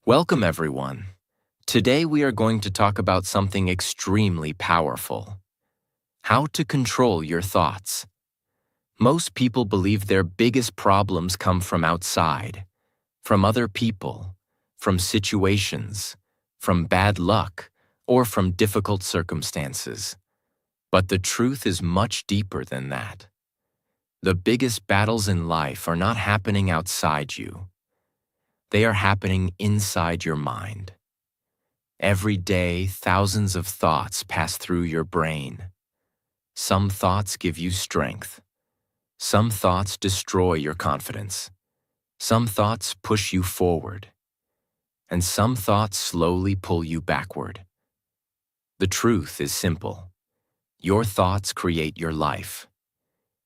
Welcome, everyone. Today we are going to talk about something extremely powerful: how to control your thoughts. Most people believe their biggest problems come from outside, from other people, from situations, from bad luck, or from difficult circumstances. But the truth is much deeper than that. The biggest battles in life are not happening outside you. They are happening inside your mind. Every day, thousands of thoughts pass through your brain. Some thoughts give you strength. Some thoughts destroy your confidence. Some thoughts push you forward. And some thoughts slowly pull you backward. The truth is simple. Your thoughts create your life.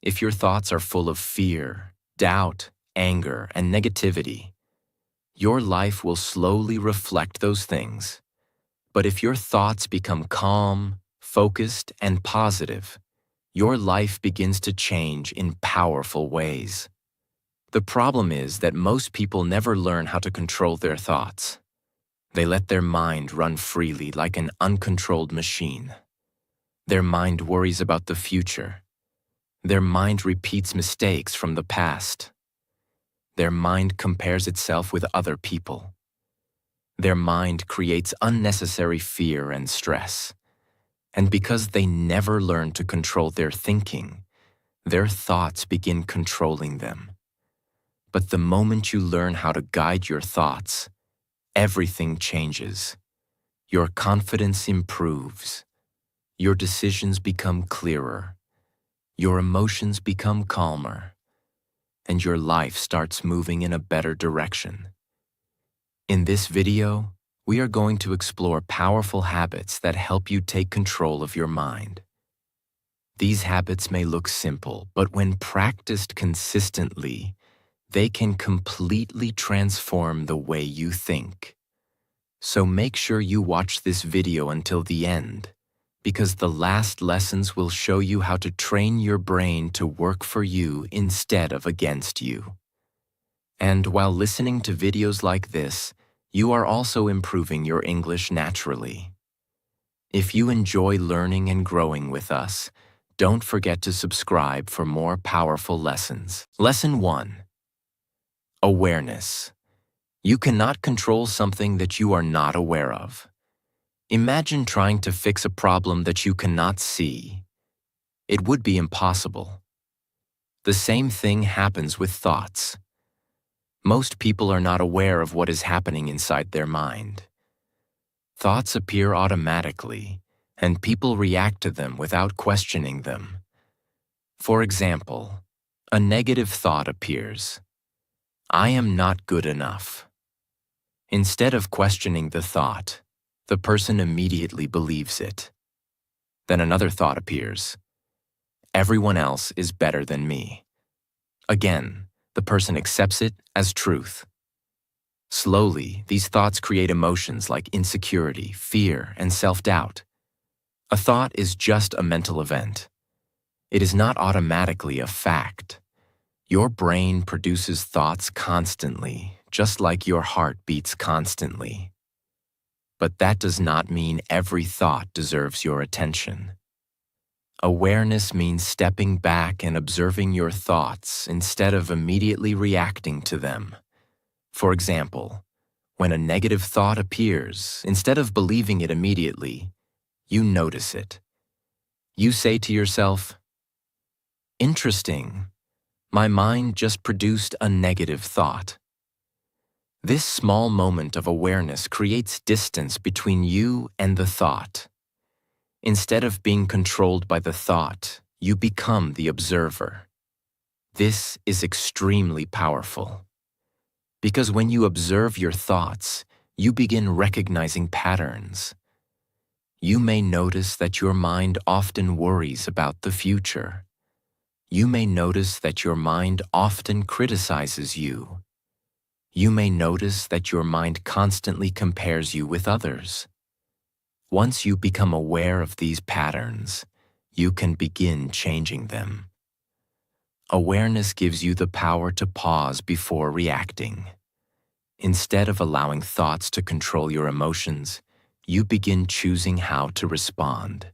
If your thoughts are full of fear, doubt, anger, and negativity, your life will slowly reflect those things. But if your thoughts become calm, focused, and positive, your life begins to change in powerful ways. The problem is that most people never learn how to control their thoughts. They let their mind run freely like an uncontrolled machine. Their mind worries about the future. Their mind repeats mistakes from the past. Their mind compares itself with other people. Their mind creates unnecessary fear and stress. And because they never learn to control their thinking, their thoughts begin controlling them. But the moment you learn how to guide your thoughts, everything changes. Your confidence improves. Your decisions become clearer. Your emotions become calmer. And your life starts moving in a better direction. In this video, we are going to explore powerful habits that help you take control of your mind. These habits may look simple, but when practiced consistently, they can completely transform the way you think. So make sure you watch this video until the end, because the last lessons will show you how to train your brain to work for you instead of against you. And while listening to videos like this, you are also improving your English naturally. If you enjoy learning and growing with us, don't forget to subscribe for more powerful lessons. Lesson 1. Awareness. You cannot control something that you are not aware of. Imagine trying to fix a problem that you cannot see. It would be impossible. The same thing happens with thoughts. Most people are not aware of what is happening inside their mind. Thoughts appear automatically, and people react to them without questioning them. For example, a negative thought appears. I am not good enough. Instead of questioning the thought, the person immediately believes it. Then another thought appears. Everyone else is better than me. Again, the person accepts it as truth. Slowly, these thoughts create emotions like insecurity, fear, and self-doubt. A thought is just a mental event. It is not automatically a fact. Your brain produces thoughts constantly, just like your heart beats constantly. But that does not mean every thought deserves your attention. Awareness means stepping back and observing your thoughts instead of immediately reacting to them. For example, when a negative thought appears, instead of believing it immediately, you notice it. You say to yourself, "Interesting, my mind just produced a negative thought." This small moment of awareness creates distance between you and the thought. Instead of being controlled by the thought, you become the observer. This is extremely powerful. Because when you observe your thoughts, you begin recognizing patterns. You may notice that your mind often worries about the future. You may notice that your mind often criticizes you. You may notice that your mind constantly compares you with others. Once you become aware of these patterns, you can begin changing them. Awareness gives you the power to pause before reacting. Instead of allowing thoughts to control your emotions, you begin choosing how to respond.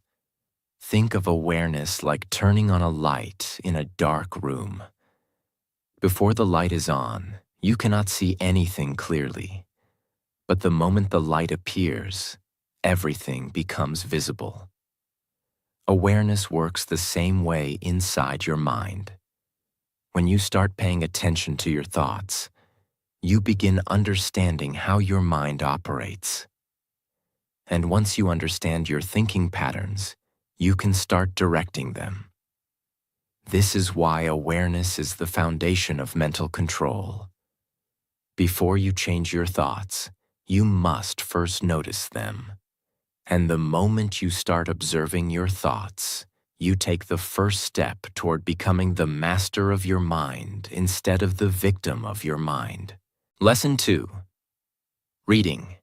Think of awareness like turning on a light in a dark room. Before the light is on, you cannot see anything clearly. But the moment the light appears, everything becomes visible. Awareness works the same way inside your mind. When you start paying attention to your thoughts, you begin understanding how your mind operates. And once you understand your thinking patterns, you can start directing them. This is why awareness is the foundation of mental control. Before you change your thoughts, you must first notice them. And the moment you start observing your thoughts, you take the first step toward becoming the master of your mind instead of the victim of your mind. Lesson 2. Reading.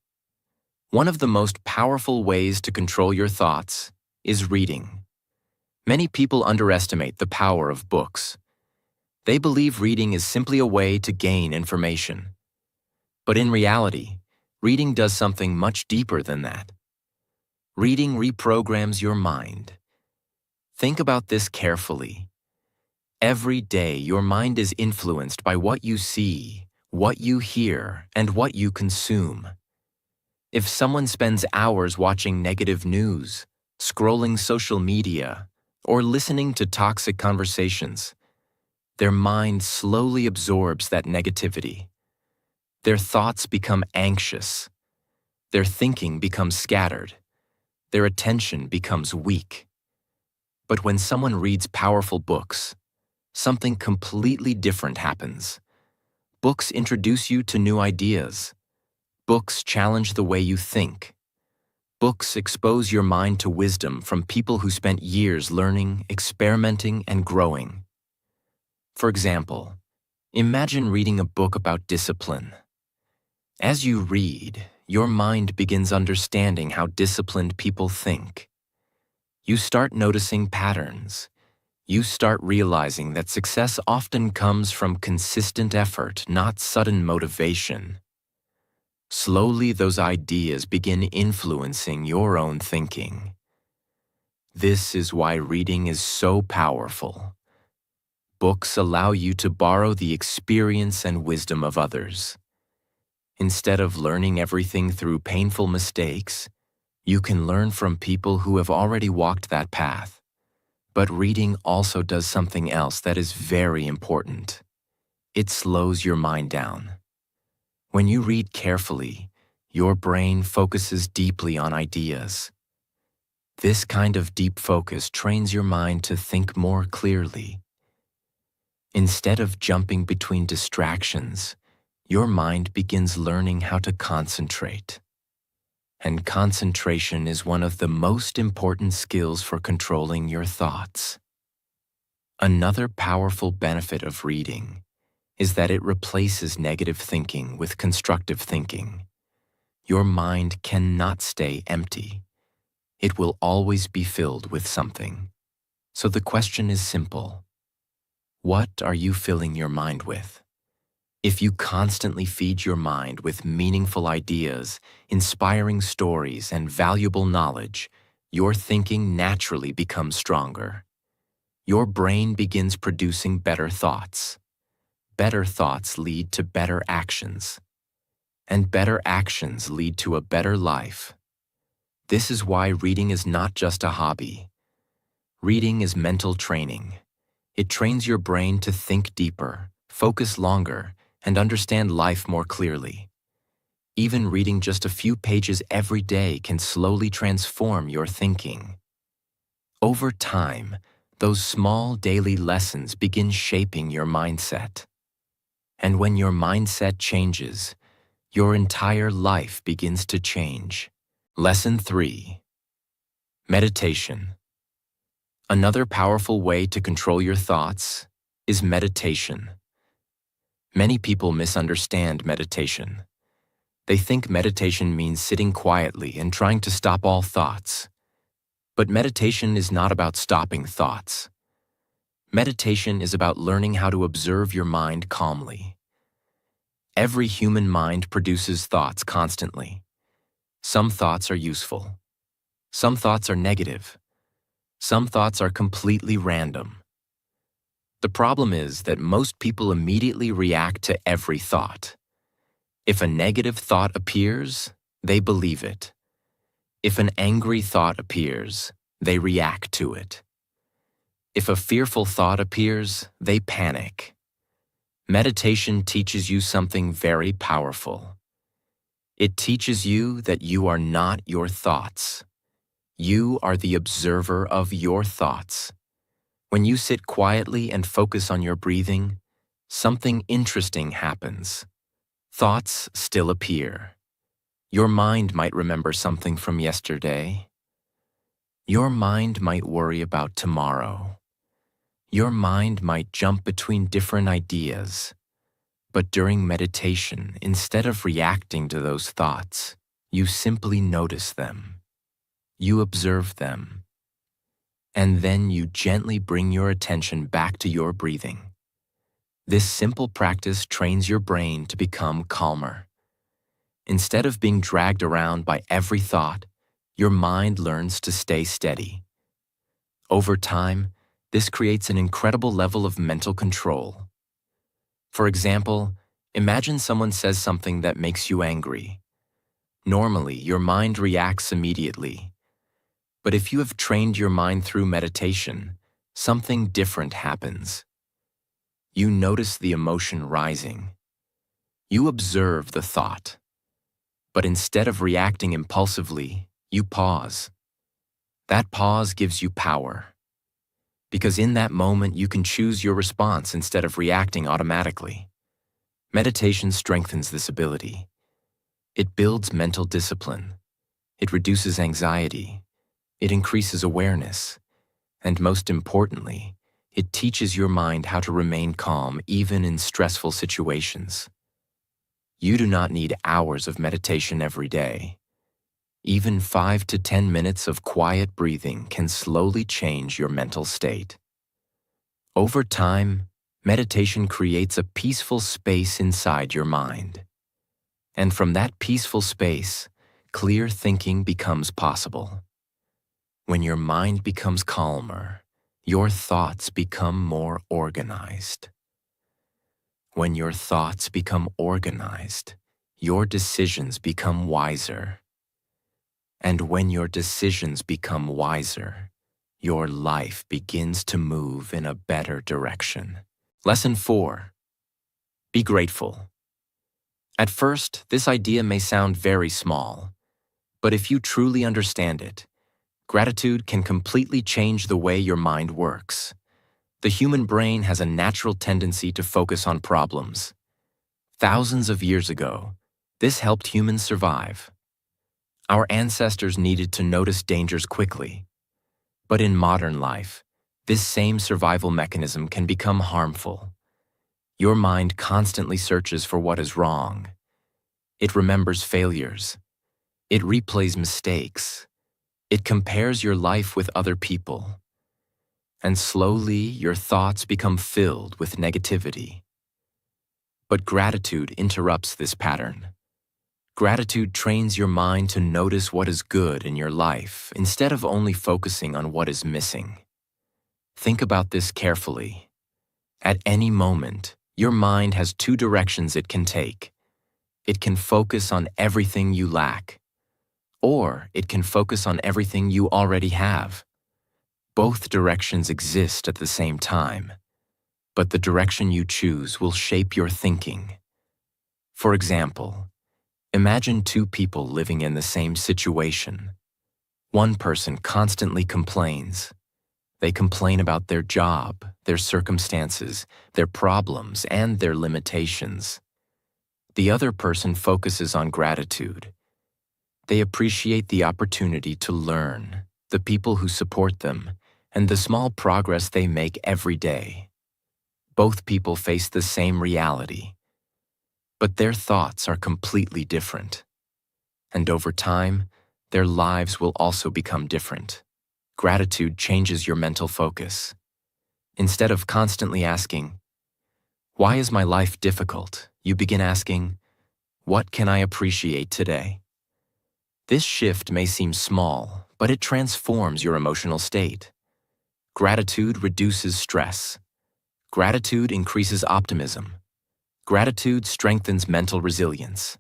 One of the most powerful ways to control your thoughts is reading. Many people underestimate the power of books. They believe reading is simply a way to gain information. But in reality, reading does something much deeper than that. Reading reprograms your mind. Think about this carefully. Every day, your mind is influenced by what you see, what you hear, and what you consume. If someone spends hours watching negative news, scrolling social media, or listening to toxic conversations, their mind slowly absorbs that negativity. Their thoughts become anxious. Their thinking becomes scattered. Their attention becomes weak. But when someone reads powerful books, something completely different happens. Books introduce you to new ideas. Books challenge the way you think. Books expose your mind to wisdom from people who spent years learning, experimenting, and growing. For example, imagine reading a book about discipline. As you read, your mind begins understanding how disciplined people think. You start noticing patterns. You start realizing that success often comes from consistent effort, not sudden motivation. Slowly, those ideas begin influencing your own thinking. This is why reading is so powerful. Books allow you to borrow the experience and wisdom of others. Instead of learning everything through painful mistakes, you can learn from people who have already walked that path. But reading also does something else that is very important. It slows your mind down. When you read carefully, your brain focuses deeply on ideas. This kind of deep focus trains your mind to think more clearly. Instead of jumping between distractions, your mind begins learning how to concentrate. And concentration is one of the most important skills for controlling your thoughts. Another powerful benefit of reading is that it replaces negative thinking with constructive thinking. Your mind cannot stay empty. It will always be filled with something. So the question is simple. What are you filling your mind with? If you constantly feed your mind with meaningful ideas, inspiring stories, and valuable knowledge, your thinking naturally becomes stronger. Your brain begins producing better thoughts. Better thoughts lead to better actions. And better actions lead to a better life. This is why reading is not just a hobby. Reading is mental training. It trains your brain to think deeper, focus longer, and understand life more clearly. Even reading just a few pages every day can slowly transform your thinking. Over time, those small daily lessons begin shaping your mindset. And when your mindset changes, your entire life begins to change. Lesson 3. Meditation. Another powerful way to control your thoughts is meditation. Many people misunderstand meditation. They think meditation means sitting quietly and trying to stop all thoughts. But meditation is not about stopping thoughts. Meditation is about learning how to observe your mind calmly. Every human mind produces thoughts constantly. Some thoughts are useful. Some thoughts are negative. Some thoughts are completely random. The problem is that most people immediately react to every thought. If a negative thought appears, they believe it. If an angry thought appears, they react to it. If a fearful thought appears, they panic. Meditation teaches you something very powerful. It teaches you that you are not your thoughts. You are the observer of your thoughts. When you sit quietly and focus on your breathing, something interesting happens. Thoughts still appear. Your mind might remember something from yesterday. Your mind might worry about tomorrow. Your mind might jump between different ideas. But during meditation, instead of reacting to those thoughts, you simply notice them. You observe them. And then you gently bring your attention back to your breathing. This simple practice trains your brain to become calmer. Instead of being dragged around by every thought, your mind learns to stay steady. Over time, this creates an incredible level of mental control. For example, imagine someone says something that makes you angry. Normally, your mind reacts immediately. But if you have trained your mind through meditation, something different happens. You notice the emotion rising. You observe the thought. But instead of reacting impulsively, you pause. That pause gives you power. Because in that moment, you can choose your response instead of reacting automatically. Meditation strengthens this ability. It builds mental discipline. It reduces anxiety. It increases awareness. And most importantly, it teaches your mind how to remain calm even in stressful situations. You do not need hours of meditation every day. Even 5 to 10 minutes of quiet breathing can slowly change your mental state. Over time, meditation creates a peaceful space inside your mind. And from that peaceful space, clear thinking becomes possible. When your mind becomes calmer, your thoughts become more organized. When your thoughts become organized, your decisions become wiser. And when your decisions become wiser, your life begins to move in a better direction. Lesson 4. Be grateful. At first, this idea may sound very small, but if you truly understand it, gratitude can completely change the way your mind works. The human brain has a natural tendency to focus on problems. Thousands of years ago, this helped humans survive. Our ancestors needed to notice dangers quickly. But in modern life, this same survival mechanism can become harmful. Your mind constantly searches for what is wrong. It remembers failures. It replays mistakes. It compares your life with other people. And slowly, your thoughts become filled with negativity. But gratitude interrupts this pattern. Gratitude trains your mind to notice what is good in your life instead of only focusing on what is missing. Think about this carefully. At any moment, your mind has two directions it can take. It can focus on everything you lack, or it can focus on everything you already have. Both directions exist at the same time, but the direction you choose will shape your thinking. For example, imagine two people living in the same situation. One person constantly complains. They complain about their job, their circumstances, their problems, and their limitations. The other person focuses on gratitude. They appreciate the opportunity to learn, the people who support them, and the small progress they make every day. Both people face the same reality, but their thoughts are completely different. And over time, their lives will also become different. Gratitude changes your mental focus. Instead of constantly asking, "Why is my life difficult?" You begin asking, "What can I appreciate today?" This shift may seem small, but it transforms your emotional state. Gratitude reduces stress. Gratitude increases optimism. Gratitude strengthens mental resilience.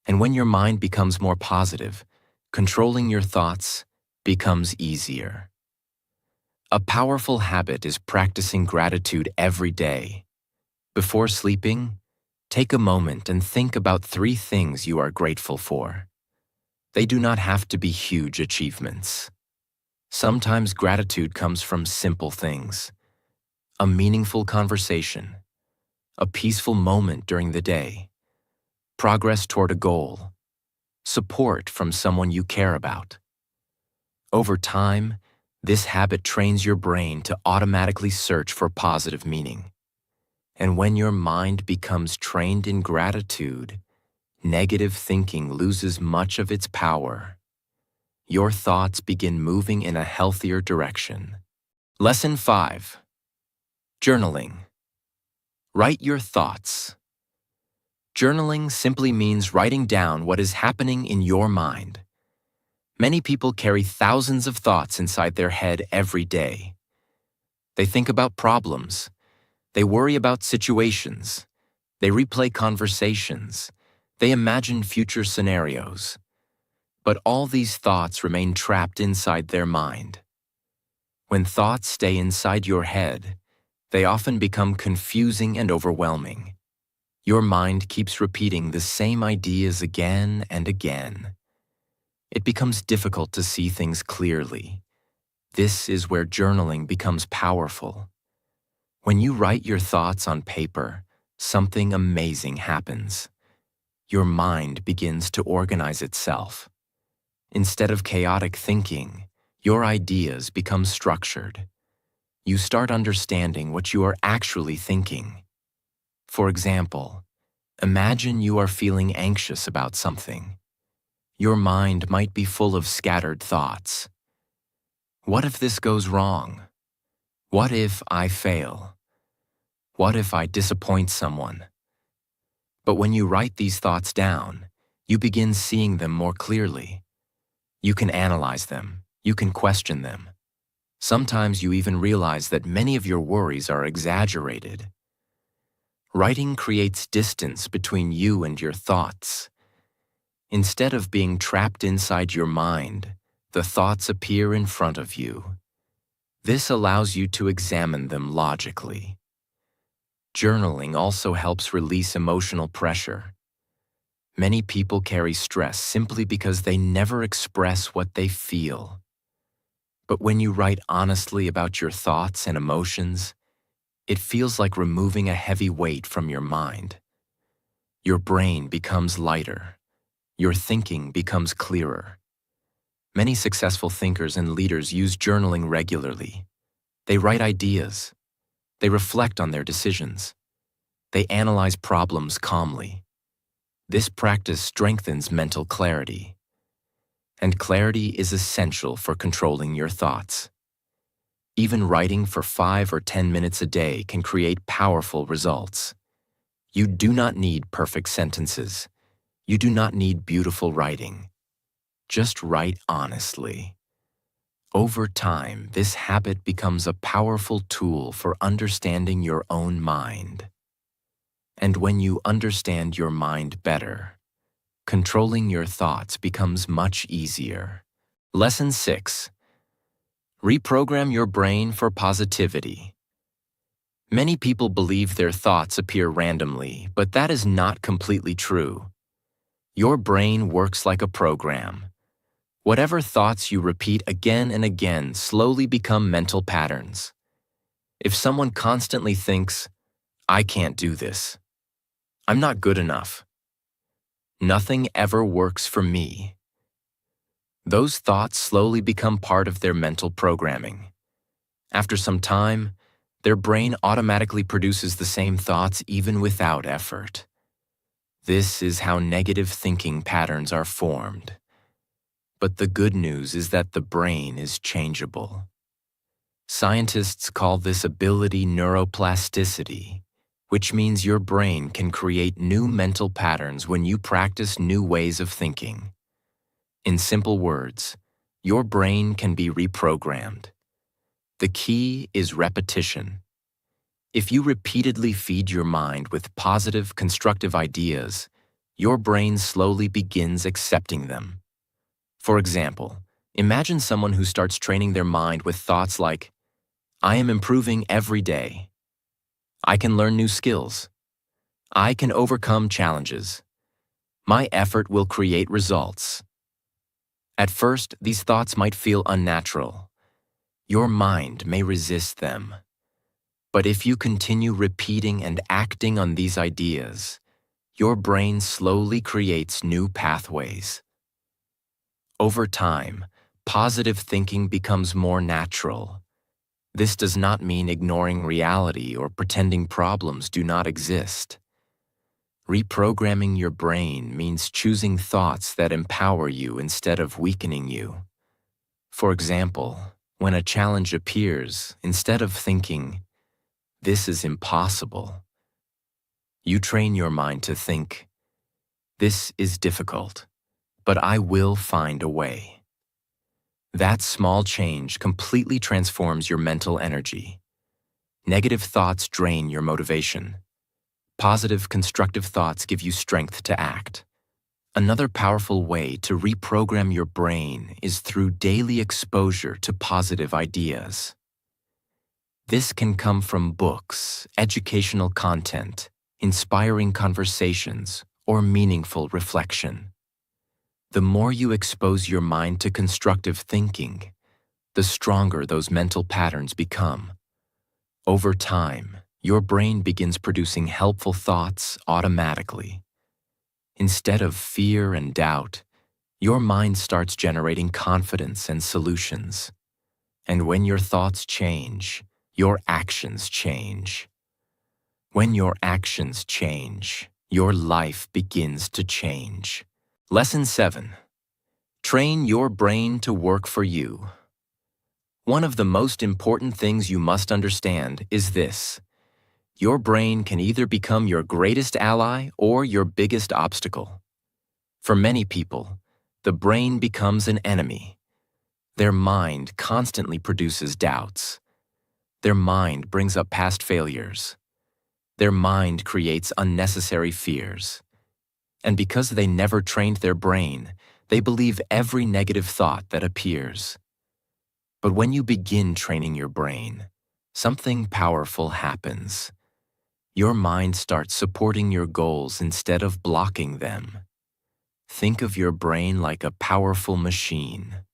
And when your mind becomes more positive, controlling your thoughts becomes easier. A powerful habit is practicing gratitude every day. Before sleeping, take a moment and think about 3 things you are grateful for. They do not have to be huge achievements. Sometimes gratitude comes from simple things: a meaningful conversation, a peaceful moment during the day, progress toward a goal, support from someone you care about. Over time, this habit trains your brain to automatically search for positive meaning. And when your mind becomes trained in gratitude, negative thinking loses much of its power. Your thoughts begin moving in a healthier direction. Lesson 5. Journaling. Write your thoughts. Journaling simply means writing down what is happening in your mind. Many people carry thousands of thoughts inside their head every day. They think about problems. They worry about situations. They replay conversations. They imagine future scenarios. But all these thoughts remain trapped inside their mind. When thoughts stay inside your head, they often become confusing and overwhelming. Your mind keeps repeating the same ideas again and again. It becomes difficult to see things clearly. This is where journaling becomes powerful. When you write your thoughts on paper, something amazing happens. Your mind begins to organize itself. Instead of chaotic thinking, your ideas become structured. You start understanding what you are actually thinking. For example, imagine you are feeling anxious about something. Your mind might be full of scattered thoughts. What if this goes wrong? What if I fail? What if I disappoint someone? But when you write these thoughts down, you begin seeing them more clearly. You can analyze them. You can question them. Sometimes you even realize that many of your worries are exaggerated. Writing creates distance between you and your thoughts. Instead of being trapped inside your mind, the thoughts appear in front of you. This allows you to examine them logically. Journaling also helps release emotional pressure. Many people carry stress simply because they never express what they feel. But when you write honestly about your thoughts and emotions, it feels like removing a heavy weight from your mind. Your brain becomes lighter. Your thinking becomes clearer. Many successful thinkers and leaders use journaling regularly. They write ideas. They reflect on their decisions. They analyze problems calmly. This practice strengthens mental clarity. And clarity is essential for controlling your thoughts. Even writing for 5 or 10 minutes a day can create powerful results. You do not need perfect sentences. You do not need beautiful writing. Just write honestly. Over time, this habit becomes a powerful tool for understanding your own mind. And when you understand your mind better, controlling your thoughts becomes much easier. Lesson 6. Reprogram your brain for positivity. Many people believe their thoughts appear randomly, but that is not completely true. Your brain works like a program. Whatever thoughts you repeat again and again slowly become mental patterns. If someone constantly thinks, "I can't do this," "I'm not good enough," "Nothing ever works for me," those thoughts slowly become part of their mental programming. After some time, their brain automatically produces the same thoughts even without effort. This is how negative thinking patterns are formed. But the good news is that the brain is changeable. Scientists call this ability neuroplasticity, which means your brain can create new mental patterns when you practice new ways of thinking. In simple words, your brain can be reprogrammed. The key is repetition. If you repeatedly feed your mind with positive, constructive ideas, your brain slowly begins accepting them. For example, imagine someone who starts training their mind with thoughts like, I am improving every day. I can learn new skills. I can overcome challenges. My effort will create results. At first, these thoughts might feel unnatural. Your mind may resist them. But if you continue repeating and acting on these ideas, your brain slowly creates new pathways. Over time, positive thinking becomes more natural. This does not mean ignoring reality or pretending problems do not exist. Reprogramming your brain means choosing thoughts that empower you instead of weakening you. For example, when a challenge appears, instead of thinking, "This is impossible," you train your mind to think, "This is difficult, but I will find a way." That small change completely transforms your mental energy. Negative thoughts drain your motivation. Positive, constructive thoughts give you strength to act. Another powerful way to reprogram your brain is through daily exposure to positive ideas. This can come from books, educational content, inspiring conversations, or meaningful reflection. The more you expose your mind to constructive thinking, the stronger those mental patterns become. Over time, your brain begins producing helpful thoughts automatically. Instead of fear and doubt, your mind starts generating confidence and solutions. And when your thoughts change, your actions change. When your actions change, your life begins to change. Lesson 7. Train your brain to work for you. One of the most important things you must understand is this. Your brain can either become your greatest ally or your biggest obstacle. For many people, the brain becomes an enemy. Their mind constantly produces doubts. Their mind brings up past failures. Their mind creates unnecessary fears. And because they never trained their brain, they believe every negative thought that appears. But when you begin training your brain, something powerful happens. Your mind starts supporting your goals instead of blocking them. Think of your brain like a powerful machine.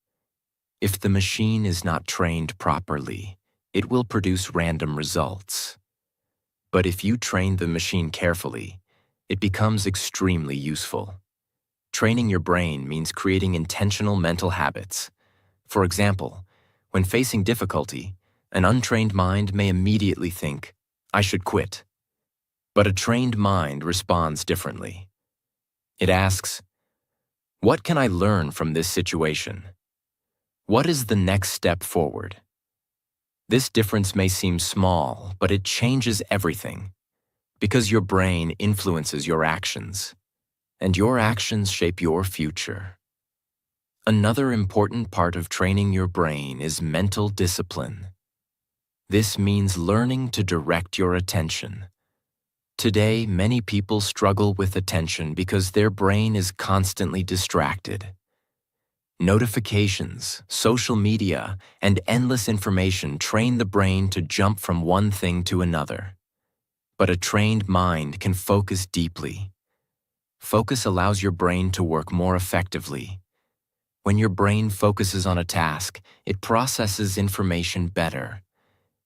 If the machine is not trained properly, it will produce random results. But if you train the machine carefully, it becomes extremely useful. Training your brain means creating intentional mental habits. For example, when facing difficulty, an untrained mind may immediately think, "I should quit." But a trained mind responds differently. It asks, "What can I learn from this situation? What is the next step forward?" This difference may seem small, but it changes everything, because your brain influences your actions, and your actions shape your future. Another important part of training your brain is mental discipline. This means learning to direct your attention. Today, many people struggle with attention because their brain is constantly distracted. Notifications, social media, and endless information train the brain to jump from one thing to another. But a trained mind can focus deeply. Focus allows your brain to work more effectively. When your brain focuses on a task, it processes information better.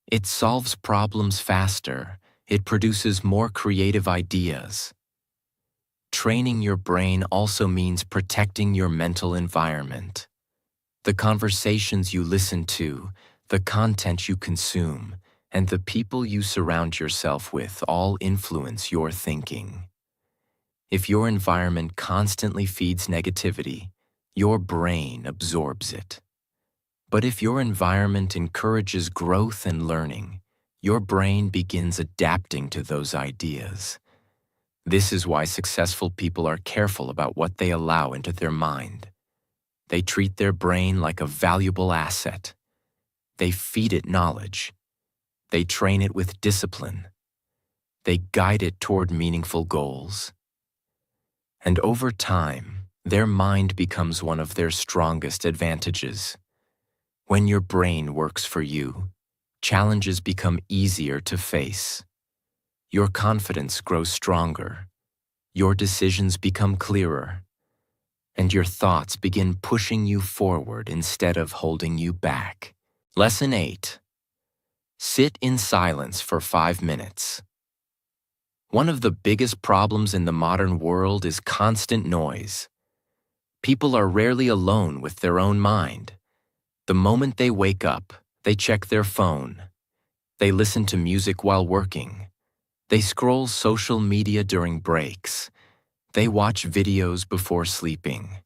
It solves problems faster. It produces more creative ideas. Training your brain also means protecting your mental environment. The conversations you listen to, the content you consume, and the people you surround yourself with all influence your thinking. If your environment constantly feeds negativity, your brain absorbs it. But if your environment encourages growth and learning, your brain begins adapting to those ideas. This is why successful people are careful about what they allow into their mind. They treat their brain like a valuable asset. They feed it knowledge. They train it with discipline. They guide it toward meaningful goals. And over time, their mind becomes one of their strongest advantages. When your brain works for you, challenges become easier to face. Your confidence grows stronger. Your decisions become clearer. And your thoughts begin pushing you forward instead of holding you back. Lesson 8. Sit in silence for 5 minutes. One of the biggest problems in the modern world is constant noise. People are rarely alone with their own mind. The moment they wake up, they check their phone. They listen to music while working. They scroll social media during breaks. They watch videos before sleeping.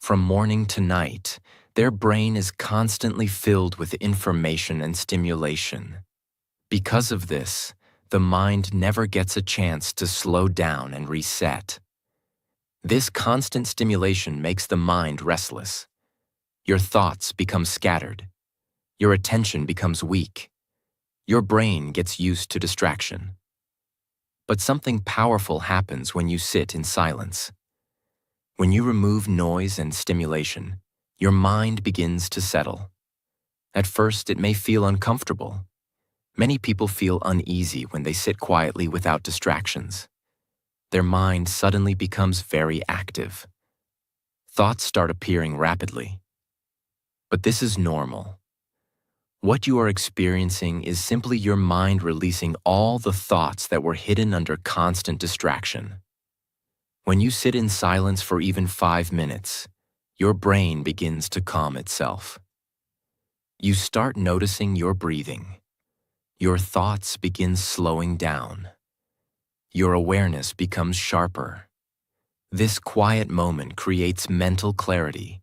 From morning to night, their brain is constantly filled with information and stimulation. Because of this, the mind never gets a chance to slow down and reset. This constant stimulation makes the mind restless. Your thoughts become scattered. Your attention becomes weak. Your brain gets used to distraction. But something powerful happens when you sit in silence. When you remove noise and stimulation, your mind begins to settle. At first, it may feel uncomfortable. Many people feel uneasy when they sit quietly without distractions. Their mind suddenly becomes very active. Thoughts start appearing rapidly. But this is normal. What you are experiencing is simply your mind releasing all the thoughts that were hidden under constant distraction. When you sit in silence for even 5 minutes, your brain begins to calm itself. You start noticing your breathing. Your thoughts begin slowing down. Your awareness becomes sharper. This quiet moment creates mental clarity.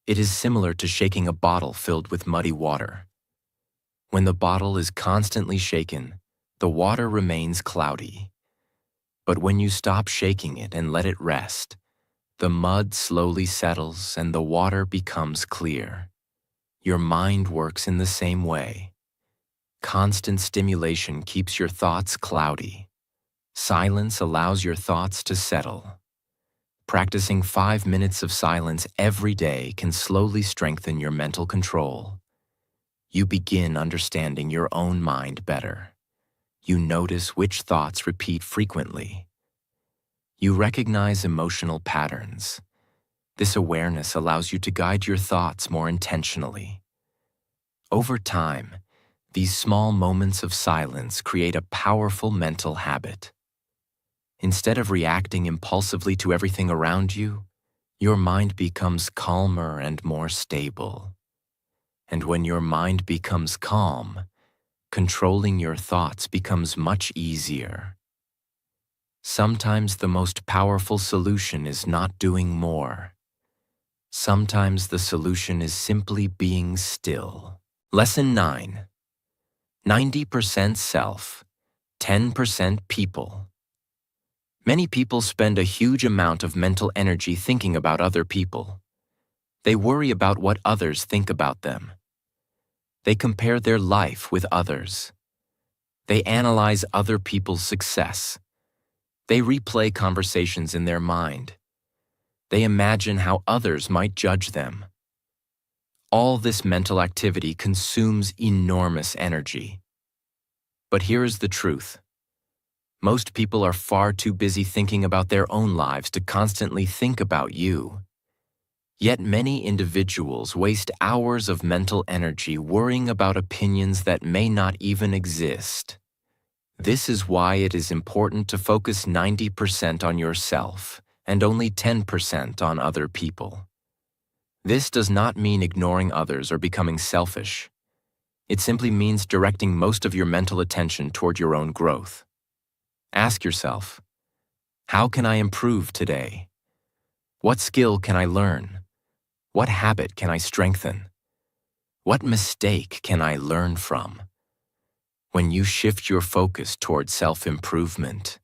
It is similar to shaking a bottle filled with muddy water. When the bottle is constantly shaken, the water remains cloudy. But when you stop shaking it and let it rest, the mud slowly settles and the water becomes clear. Your mind works in the same way. Constant stimulation keeps your thoughts cloudy. Silence allows your thoughts to settle. Practicing 5 minutes of silence every day can slowly strengthen your mental control. You begin understanding your own mind better. You notice which thoughts repeat frequently. You recognize emotional patterns. This awareness allows you to guide your thoughts more intentionally. Over time, these small moments of silence create a powerful mental habit. Instead of reacting impulsively to everything around you, your mind becomes calmer and more stable. And when your mind becomes calm, controlling your thoughts becomes much easier. Sometimes the most powerful solution is not doing more. Sometimes the solution is simply being still. Lesson 9. 90% self, 10% people. Many people spend a huge amount of mental energy thinking about other people. They worry about what others think about them. They compare their life with others. They analyze other people's success. They replay conversations in their mind. They imagine how others might judge them. All this mental activity consumes enormous energy. But here is the truth. Most people are far too busy thinking about their own lives to constantly think about you. Yet many individuals waste hours of mental energy worrying about opinions that may not even exist. This is why it is important to focus 90% on yourself and only 10% on other people. This does not mean ignoring others or becoming selfish. It simply means directing most of your mental attention toward your own growth. Ask yourself, how can I improve today? What skill can I learn? What habit can I strengthen? What mistake can I learn from? When you shift your focus toward self-improvement,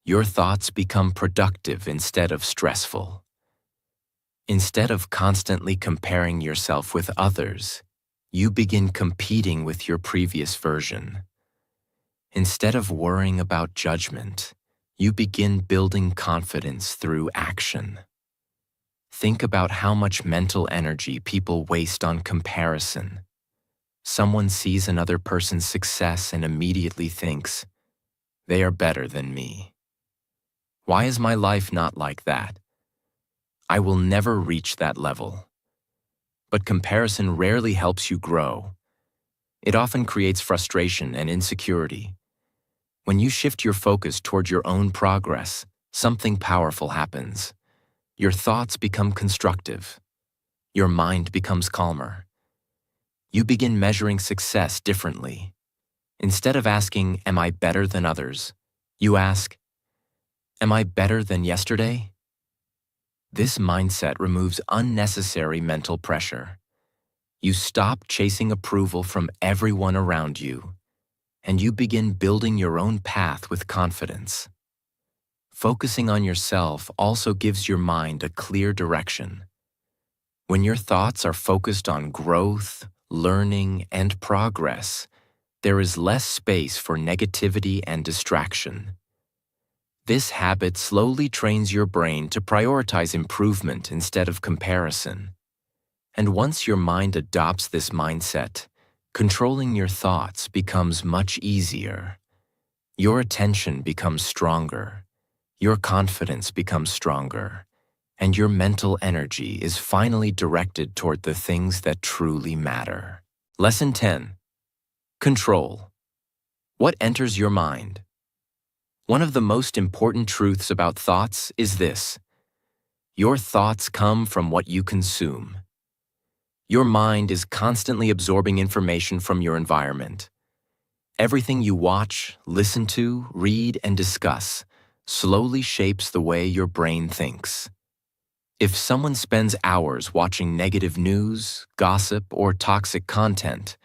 your thoughts become productive instead of stressful. Instead of constantly comparing yourself with others, you begin competing with your previous version. Instead of worrying about judgment, you begin building confidence through action. Think about how much mental energy people waste on comparison. Someone sees another person's success and immediately thinks, "They are better than me. Why is my life not like that? I will never reach that level." But comparison rarely helps you grow. It often creates frustration and insecurity. When you shift your focus toward your own progress, something powerful happens. Your thoughts become constructive. Your mind becomes calmer. You begin measuring success differently. Instead of asking, "Am I better than others?" you ask, "Am I better than yesterday?" This mindset removes unnecessary mental pressure. You stop chasing approval from everyone around you, and you begin building your own path with confidence. Focusing on yourself also gives your mind a clear direction. When your thoughts are focused on growth, learning, and progress, there is less space for negativity and distraction. This habit slowly trains your brain to prioritize improvement instead of comparison. And once your mind adopts this mindset, controlling your thoughts becomes much easier. Your attention becomes stronger, your confidence becomes stronger, and your mental energy is finally directed toward the things that truly matter. Lesson 10. Control. What enters your mind? One of the most important truths about thoughts is this: your thoughts come from what you consume. Your mind is constantly absorbing information from your environment. Everything you watch, listen to, read, and discuss slowly shapes the way your brain thinks. If someone spends hours watching negative news, gossip, or toxic content,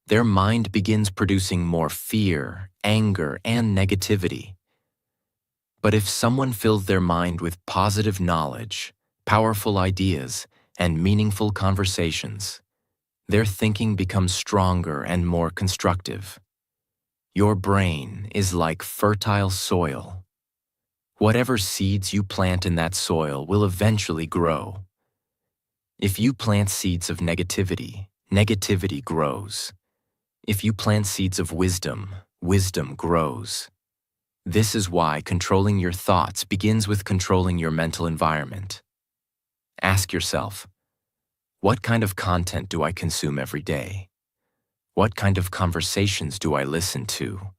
their mind begins producing more fear, anger, and negativity. But if someone fills their mind with positive knowledge, powerful ideas, and meaningful conversations, their thinking becomes stronger and more constructive. Your brain is like fertile soil. Whatever seeds you plant in that soil will eventually grow. If you plant seeds of negativity, negativity grows. If you plant seeds of wisdom, wisdom grows. This is why controlling your thoughts begins with controlling your mental environment. Ask yourself, what kind of content do I consume every day? What kind of conversations do I listen to?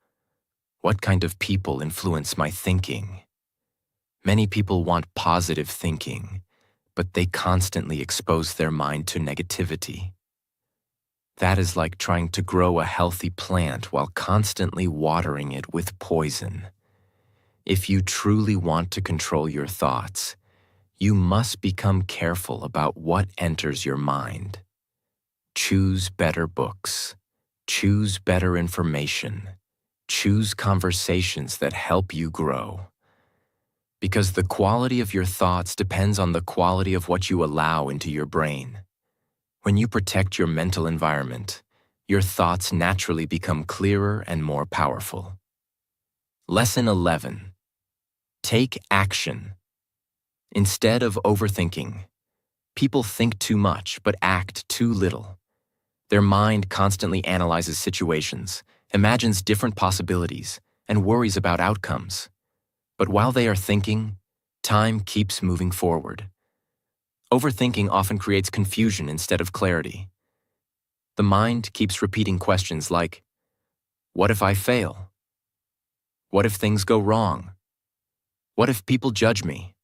What kind of people influence my thinking? Many people want positive thinking, but they constantly expose their mind to negativity. That is like trying to grow a healthy plant while constantly watering it with poison. If you truly want to control your thoughts, you must become careful about what enters your mind. Choose better books. Choose better information. Choose conversations that help you grow. Because the quality of your thoughts depends on the quality of what you allow into your brain. When you protect your mental environment, your thoughts naturally become clearer and more powerful. Lesson 11. Take action. Instead of overthinking, people think too much but act too little. Their mind constantly analyzes situations, imagines different possibilities, and worries about outcomes. But while they are thinking, time keeps moving forward. Overthinking often creates confusion instead of clarity. The mind keeps repeating questions like, what if I fail? What if things go wrong? What if people judge me?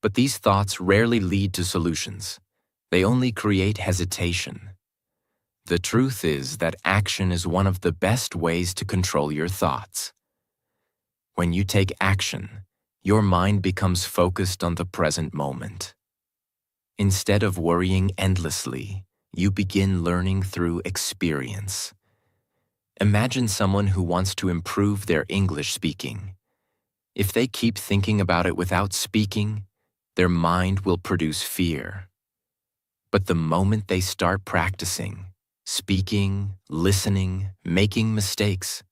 But these thoughts rarely lead to solutions. They only create hesitation. The truth is that action is one of the best ways to control your thoughts. When you take action, your mind becomes focused on the present moment. Instead of worrying endlessly, you begin learning through experience. Imagine someone who wants to improve their English speaking. If they keep thinking about it without speaking, their mind will produce fear. But the moment they start practicing, speaking, listening, making mistakes,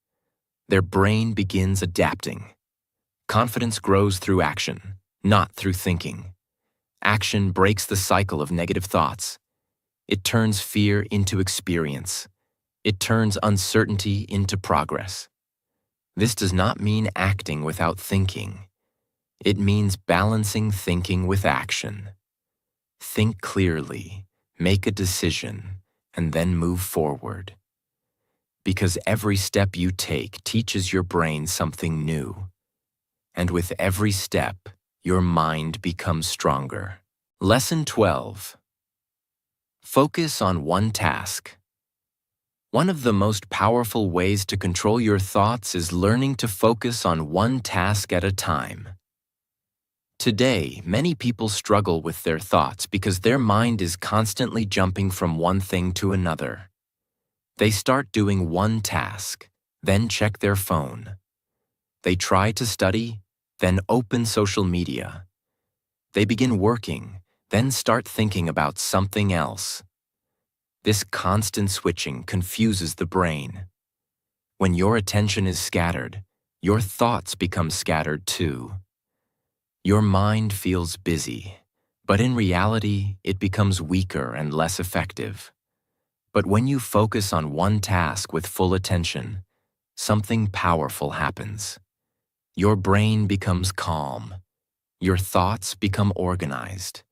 their brain begins adapting. Confidence grows through action, not through thinking. Action breaks the cycle of negative thoughts. It turns fear into experience. It turns uncertainty into progress. This does not mean acting without thinking. It means balancing thinking with action. Think clearly, make a decision, and then move forward. Because every step you take teaches your brain something new. And with every step, your mind becomes stronger. Lesson 12. Focus on one task. One of the most powerful ways to control your thoughts is learning to focus on one task at a time. Today, many people struggle with their thoughts because their mind is constantly jumping from one thing to another. They start doing one task, then check their phone. They try to study, then open social media. They begin working, then start thinking about something else. This constant switching confuses the brain. When your attention is scattered, your thoughts become scattered too. Your mind feels busy, but in reality, it becomes weaker and less effective. But when you focus on one task with full attention, something powerful happens. Your brain becomes calm. Your thoughts become organized.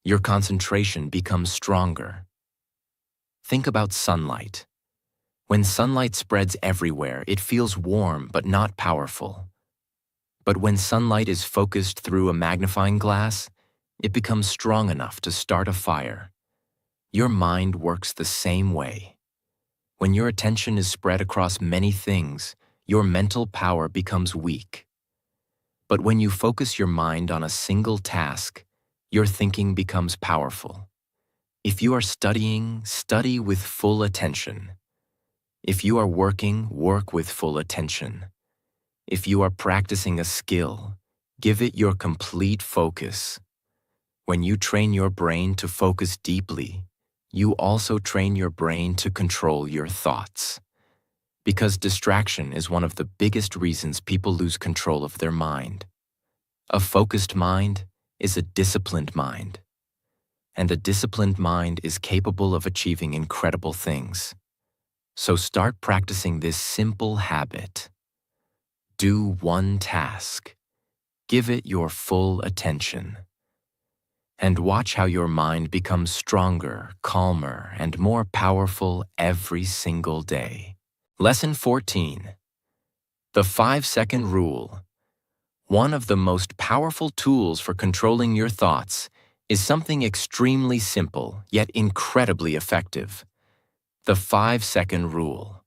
Your concentration becomes stronger. Think about sunlight. When sunlight spreads everywhere, it feels warm but not powerful. But when sunlight is focused through a magnifying glass, it becomes strong enough to start a fire. Your mind works the same way. When your attention is spread across many things, your mental power becomes weak. But when you focus your mind on a single task, your thinking becomes powerful. If you are studying, study with full attention. If you are working, work with full attention. If you are practicing a skill, give it your complete focus. When you train your brain to focus deeply, you also train your brain to control your thoughts. Because distraction is one of the biggest reasons people lose control of their mind. A focused mind is a disciplined mind. And a disciplined mind is capable of achieving incredible things. So start practicing this simple habit. Do one task. Give it your full attention. And watch how your mind becomes stronger, calmer, and more powerful every single day. Lesson 14. The 5-second rule. One of the most powerful tools for controlling your thoughts is something extremely simple yet incredibly effective. The 5-second rule.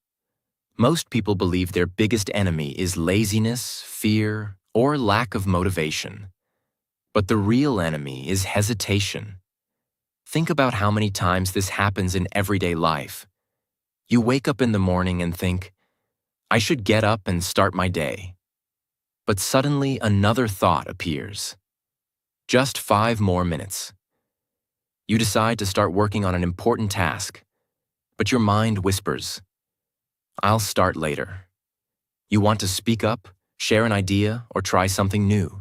Most people believe their biggest enemy is laziness, fear, or lack of motivation. But the real enemy is hesitation. Think about how many times this happens in everyday life. You wake up in the morning and think, I should get up and start my day. But suddenly another thought appears. Just 5 more minutes. You decide to start working on an important task, but your mind whispers, I'll start later. You want to speak up, share an idea, or try something new.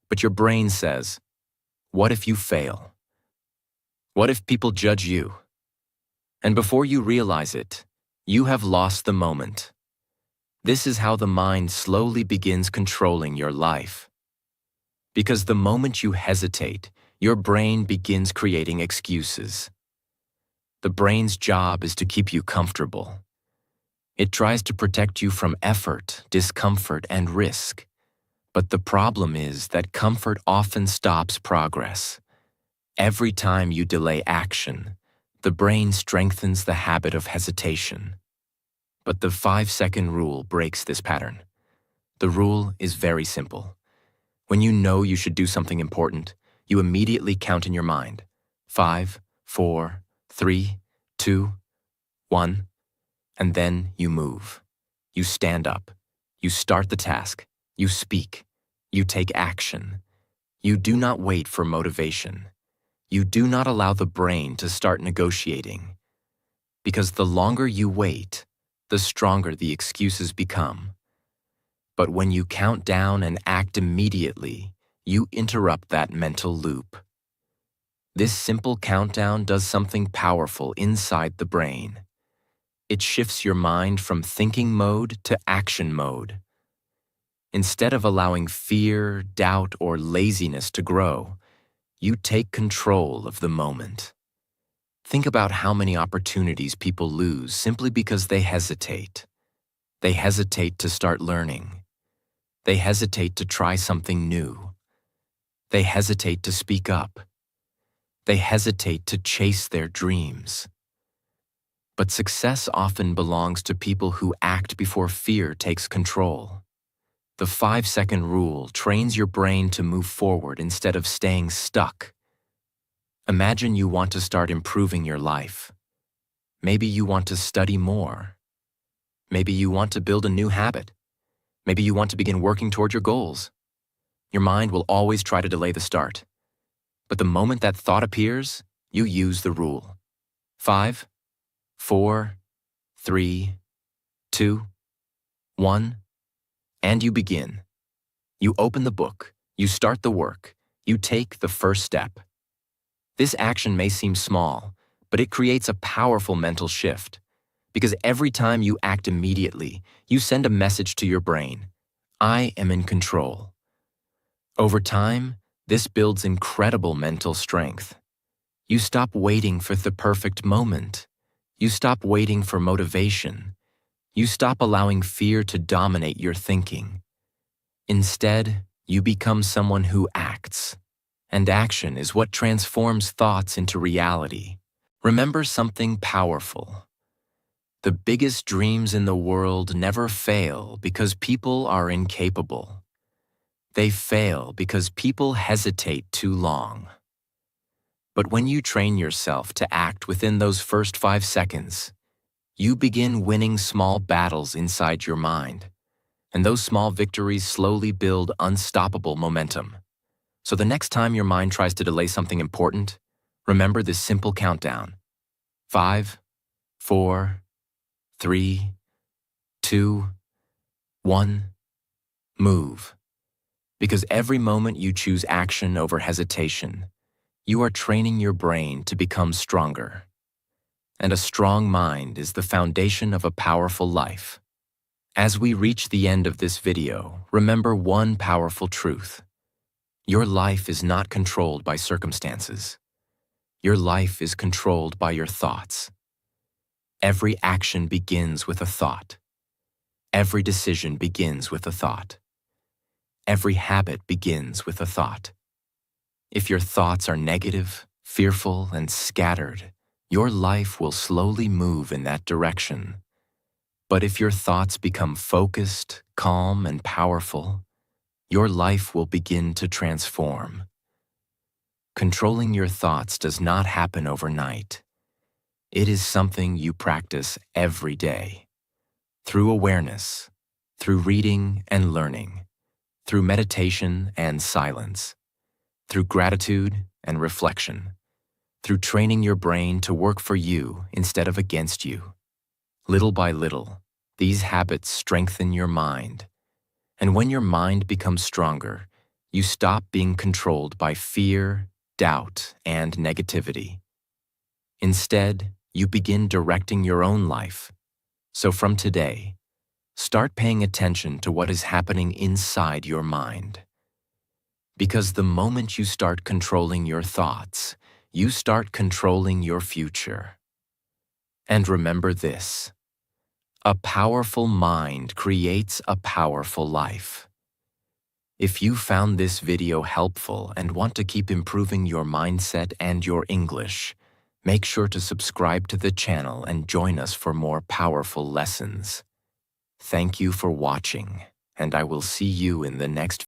But your brain says, what if you fail? What if people judge you? And before you realize it, you have lost the moment. This is how the mind slowly begins controlling your life. Because the moment you hesitate, your brain begins creating excuses. The brain's job is to keep you comfortable. It tries to protect you from effort, discomfort, and risk. But the problem is that comfort often stops progress. Every time you delay action, the brain strengthens the habit of hesitation. But the 5-second rule breaks this pattern. The rule is very simple. When you know you should do something important, you immediately count in your mind. 5, 4, 3, 2, 1. And then you move. You stand up. You start the task. You speak. You take action. You do not wait for motivation. You do not allow the brain to start negotiating. Because the longer you wait, the stronger the excuses become. But when you count down and act immediately, you interrupt that mental loop. This simple countdown does something powerful inside the brain. It shifts your mind from thinking mode to action mode. Instead of allowing fear, doubt, or laziness to grow, you take control of the moment. Think about how many opportunities people lose simply because they hesitate. They hesitate to start learning. They hesitate to try something new. They hesitate to speak up. They hesitate to chase their dreams. But success often belongs to people who act before fear takes control. The 5-second rule trains your brain to move forward instead of staying stuck. Imagine you want to start improving your life. Maybe you want to study more. Maybe you want to build a new habit. Maybe you want to begin working toward your goals. Your mind will always try to delay the start. But the moment that thought appears, you use the rule. 5, 4, 3, 2, 1, and you begin. You open the book, you start the work, you take the first step. This action may seem small, but it creates a powerful mental shift. Because every time you act immediately, you send a message to your brain: I am in control. Over time, this builds incredible mental strength. You stop waiting for the perfect moment. You stop waiting for motivation. You stop allowing fear to dominate your thinking. Instead, you become someone who acts. And action is what transforms thoughts into reality. Remember something powerful. The biggest dreams in the world never fail because people are incapable. They fail because people hesitate too long. But when you train yourself to act within those first 5 seconds, you begin winning small battles inside your mind. And those small victories slowly build unstoppable momentum. So the next time your mind tries to delay something important, remember this simple countdown. 5, 4, 3, 2, 1, move. Because every moment you choose action over hesitation, you are training your brain to become stronger. And a strong mind is the foundation of a powerful life. As we reach the end of this video, remember one powerful truth. Your life is not controlled by circumstances. Your life is controlled by your thoughts. Every action begins with a thought. Every decision begins with a thought. Every habit begins with a thought. If your thoughts are negative, fearful, and scattered, your life will slowly move in that direction. But if your thoughts become focused, calm, and powerful, your life will begin to transform. Controlling your thoughts does not happen overnight. It is something you practice every day. Through awareness, through reading and learning, through meditation and silence, through gratitude and reflection, through training your brain to work for you instead of against you. Little by little, these habits strengthen your mind. And when your mind becomes stronger, you stop being controlled by fear, doubt, and negativity. Instead, you begin directing your own life. So from today, start paying attention to what is happening inside your mind. Because the moment you start controlling your thoughts, you start controlling your future. And remember this: a powerful mind creates a powerful life. If you found this video helpful and want to keep improving your mindset and your English, make sure to subscribe to the channel and join us for more powerful lessons. Thank you for watching, and I will see you in the next